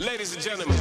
Ladies and gentlemen.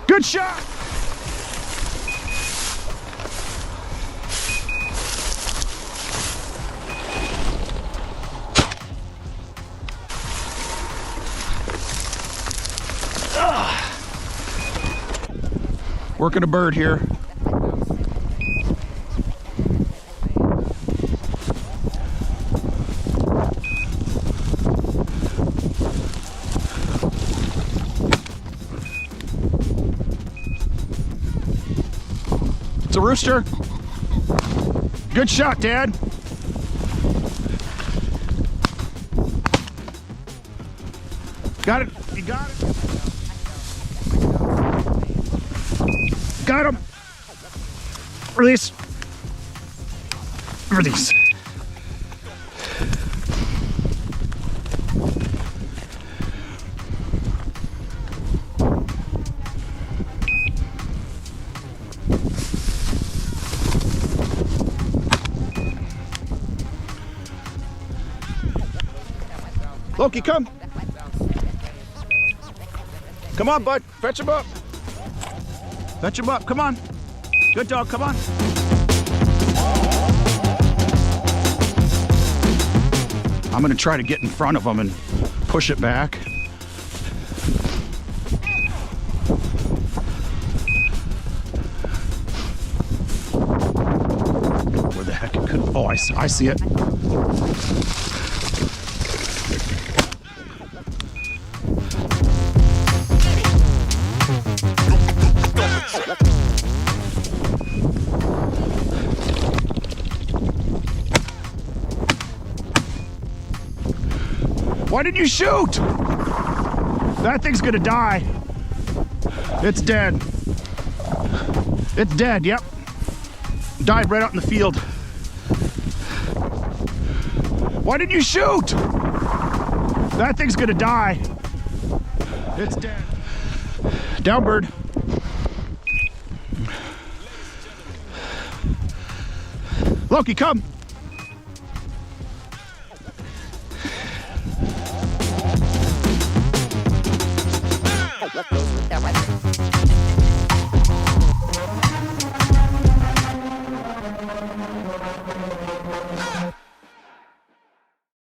Good shot! Working a bird here. It's a rooster. Good shot, Dad. Got it. You got it. Got him. Release. Release. Loki, come. Come on, bud. Fetch him up. Fetch him up. Come on. Good dog. Come on. I'm going to try to get in front of him and push it back. Where the heck it could... Oh, I see it. Why didn't you shoot? That thing's gonna die. It's dead. It's dead, yep. Died right out in the field. Why didn't you shoot? That thing's gonna die. It's dead. Down, bird. Loki, come. Let's go.